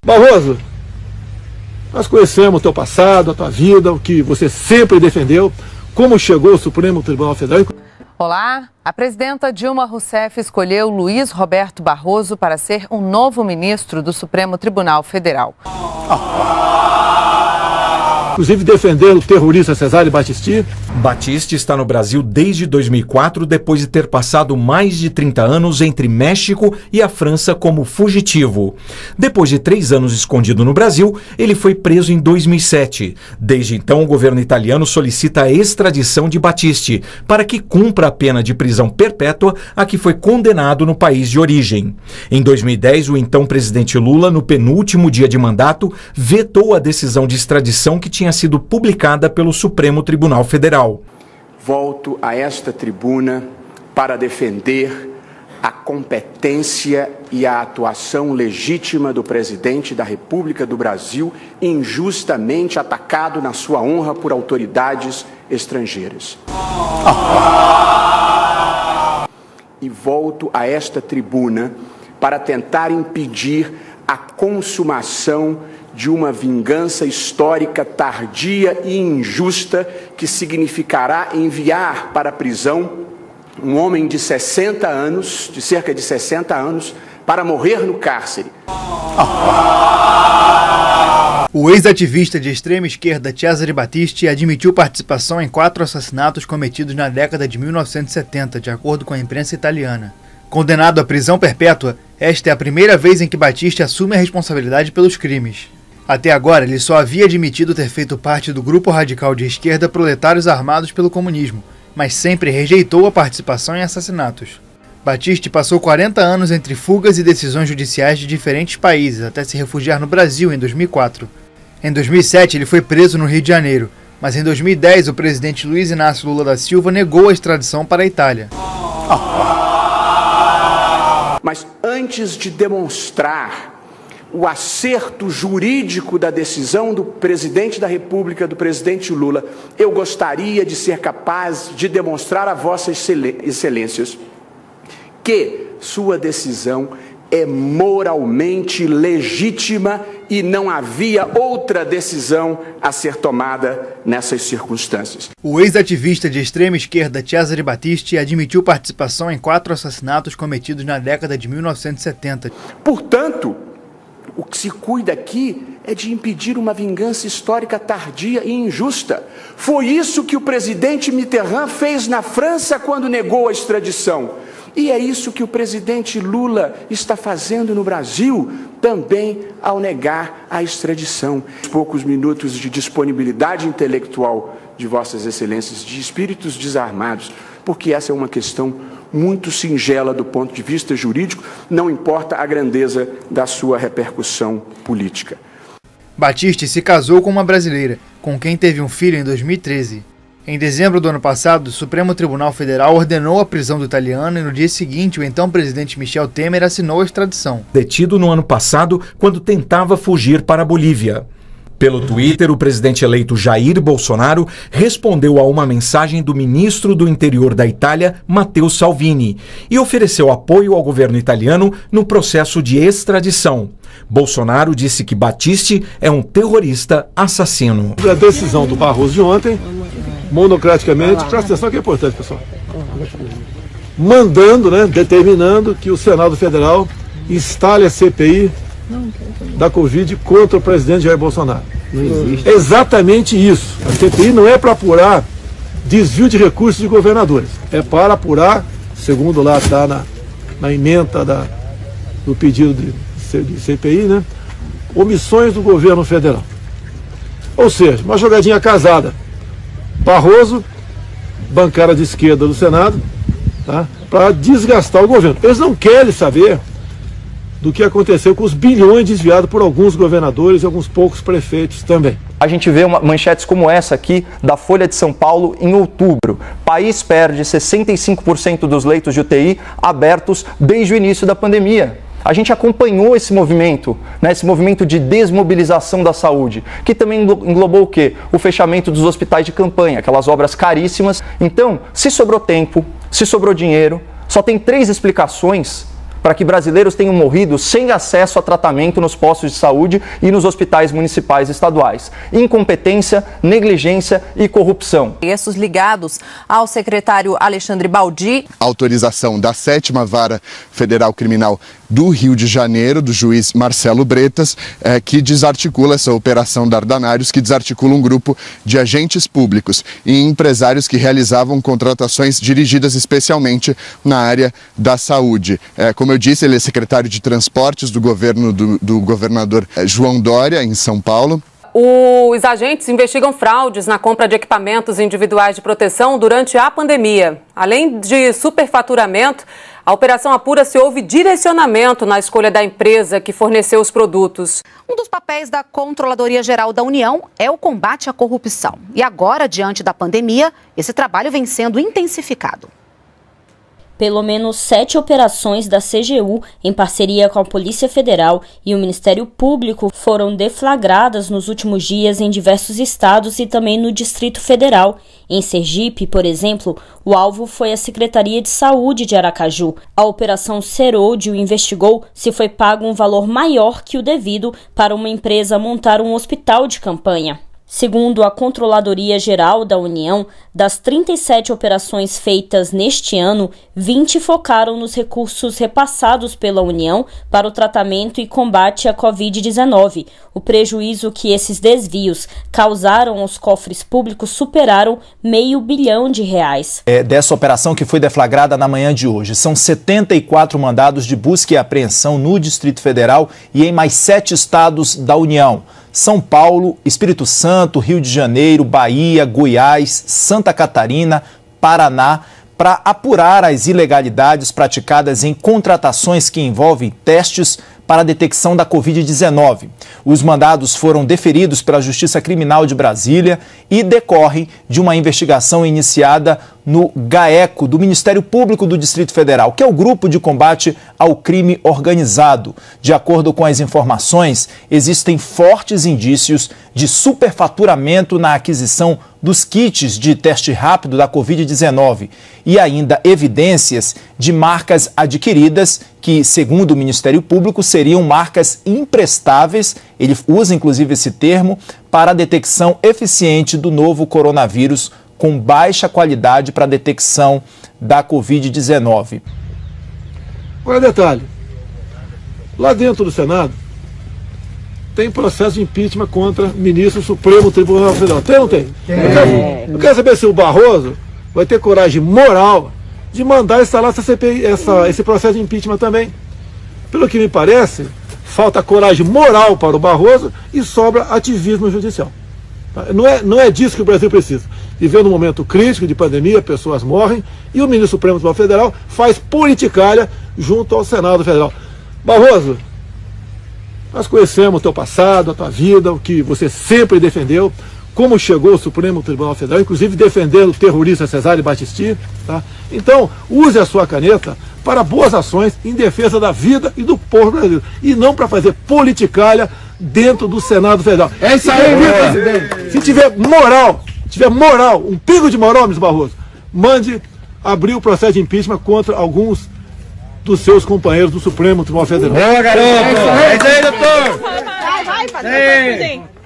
Barroso, nós conhecemos o teu passado, a tua vida, o que você sempre defendeu, como chegou ao Supremo Tribunal Federal. Olá, a presidenta Dilma Rousseff escolheu Luiz Roberto Barroso para ser um novo ministro do Supremo Tribunal Federal. Inclusive defender o terrorista Cesare Battisti. Battisti está no Brasil desde 2004, depois de ter passado mais de 30 anos entre México e a França como fugitivo. Depois de 3 anos escondido no Brasil, ele foi preso em 2007. Desde então, o governo italiano solicita a extradição de Battisti para que cumpra a pena de prisão perpétua a que foi condenado no país de origem. Em 2010, o então presidente Lula, no penúltimo dia de mandato, vetou a decisão de extradição que tinha sido publicada pelo Supremo Tribunal Federal. Volto a esta tribuna para defender a competência e a atuação legítima do presidente da República do Brasil, injustamente atacado na sua honra por autoridades estrangeiras. E volto a esta tribuna para tentar impedir a consumação de uma vingança histórica tardia e injusta que significará enviar para a prisão um homem de 60 anos, de cerca de 60 anos, para morrer no cárcere. O ex-ativista de extrema esquerda Cesare Battisti admitiu participação em 4 assassinatos cometidos na década de 1970, de acordo com a imprensa italiana. Condenado à prisão perpétua, esta é a primeira vez em que Battisti assume a responsabilidade pelos crimes. Até agora, ele só havia admitido ter feito parte do grupo radical de esquerda Proletários Armados pelo Comunismo, mas sempre rejeitou a participação em assassinatos. Battisti passou 40 anos entre fugas e decisões judiciais de diferentes países, até se refugiar no Brasil em 2004. Em 2007, ele foi preso no Rio de Janeiro, mas em 2010 o presidente Luiz Inácio Lula da Silva negou a extradição para a Itália. Mas antes de demonstrar o acerto jurídico da decisão do presidente da República, do presidente Lula, eu gostaria de ser capaz de demonstrar a vossas excelências que sua decisão é moralmente legítima e não havia outra decisão a ser tomada nessas circunstâncias. O ex-ativista de extrema esquerda Cesare Battisti admitiu participação em 4 assassinatos cometidos na década de 1970. Portanto, o que se cuida aqui é de impedir uma vingança histórica tardia e injusta. Foi isso que o presidente Mitterrand fez na França quando negou a extradição. E é isso que o presidente Lula está fazendo no Brasil, também ao negar a extradição. Poucos minutos de disponibilidade intelectual de Vossas Excelências, de espíritos desarmados, porque essa é uma questão muito singela do ponto de vista jurídico, não importa a grandeza da sua repercussão política. Battisti se casou com uma brasileira, com quem teve um filho em 2013. Em dezembro do ano passado, o Supremo Tribunal Federal ordenou a prisão do italiano e no dia seguinte o então presidente Michel Temer assinou a extradição. Detido no ano passado quando tentava fugir para a Bolívia. Pelo Twitter, o presidente eleito Jair Bolsonaro respondeu a uma mensagem do ministro do Interior da Itália, Matteo Salvini, e ofereceu apoio ao governo italiano no processo de extradição. Bolsonaro disse que Battisti é um terrorista assassino. A decisão do Barroso de ontem, monocraticamente, presta atenção que é importante, pessoal, mandando, determinando que o Senado Federal instale a CPI da Covid contra o presidente Jair Bolsonaro. Não existe. É exatamente isso. A CPI não é para apurar desvio de recursos de governadores. É para apurar, segundo lá está na ementa do pedido de CPI, omissões do governo federal. Ou seja, uma jogadinha casada. Barroso, bancada de esquerda do Senado, para desgastar o governo. Eles não querem saber do que aconteceu com os bilhões desviados por alguns governadores e alguns poucos prefeitos também. A gente vê manchetes como essa aqui da Folha de São Paulo em outubro. País perde 65% dos leitos de UTI abertos desde o início da pandemia. A gente acompanhou esse movimento, esse movimento de desmobilização da saúde, que também englobou o quê? O fechamento dos hospitais de campanha, aquelas obras caríssimas. Então, se sobrou tempo, se sobrou dinheiro, só tem 3 explicações para que brasileiros tenham morrido sem acesso a tratamento nos postos de saúde e nos hospitais municipais e estaduais. Incompetência, negligência e corrupção. Esses ligados ao secretário Alexandre Baldi. Autorização da 7ª Vara Federal Criminal do Rio de Janeiro, do juiz Marcelo Bretas, que desarticula essa operação Dardanários, que desarticula um grupo de agentes públicos e empresários que realizavam contratações dirigidas especialmente na área da saúde. Como eu disse, ele é secretário de Transportes do governo do governador João Dória, em São Paulo. Os agentes investigam fraudes na compra de equipamentos individuais de proteção durante a pandemia. Além de superfaturamento, a operação apura se houve direcionamento na escolha da empresa que forneceu os produtos. Um dos papéis da Controladoria Geral da União é o combate à corrupção. E agora, diante da pandemia, esse trabalho vem sendo intensificado. Pelo menos 7 operações da CGU, em parceria com a Polícia Federal e o Ministério Público, foram deflagradas nos últimos dias em diversos estados e também no Distrito Federal. Em Sergipe, por exemplo, o alvo foi a Secretaria de Saúde de Aracaju. A Operação Serôdio investigou se foi pago um valor maior que o devido para uma empresa montar um hospital de campanha. Segundo a Controladoria Geral da União, das 37 operações feitas neste ano, 20 focaram nos recursos repassados pela União para o tratamento e combate à Covid-19. O prejuízo que esses desvios causaram aos cofres públicos superaram R$500 bilhão. Dessa operação que foi deflagrada na manhã de hoje, são 74 mandados de busca e apreensão no Distrito Federal e em mais 7 estados da União. São Paulo, Espírito Santo, Rio de Janeiro, Bahia, Goiás, Santa Catarina, Paraná, para apurar as ilegalidades praticadas em contratações que envolvem testes para a detecção da Covid-19. Os mandados foram deferidos pela Justiça Criminal de Brasília e decorrem de uma investigação iniciada no GAECO, do Ministério Público do Distrito Federal, que é o Grupo de Combate ao Crime Organizado. De acordo com as informações, existem fortes indícios de superfaturamento na aquisição dos kits de teste rápido da Covid-19 e ainda evidências de marcas adquiridas que, segundo o Ministério Público, seriam marcas imprestáveis, ele usa inclusive esse termo, para a detecção eficiente do novo coronavírus com baixa qualidade para a detecção da Covid-19. Agora, detalhe, lá dentro do Senado tem processo de impeachment contra ministro do Supremo Tribunal Federal. Tem ou não tem? Eu quero saber se o Barroso vai ter coragem moral de mandar instalar essa CPI, esse processo de impeachment também. Pelo que me parece, falta coragem moral para o Barroso e sobra ativismo judicial. Não é disso que o Brasil precisa. Vivendo um momento crítico de pandemia, pessoas morrem e o ministro Supremo Tribunal Federal faz politicalha junto ao Senado Federal. Barroso, nós conhecemos o teu passado, a tua vida, o que você sempre defendeu, como chegou ao Supremo Tribunal Federal, inclusive defendendo o terrorista Cesare Battisti. Tá? Então, use a sua caneta para boas ações em defesa da vida e do povo brasileiro. E não para fazer politicalha dentro do Senado Federal. É isso aí, presidente. Se tiver moral, um pingo de moral, ministro Barroso, mande abrir o processo de impeachment contra alguns dos seus companheiros do Supremo Tribunal Federal. Boa, garoto! É isso aí, doutor! Vai, presidente!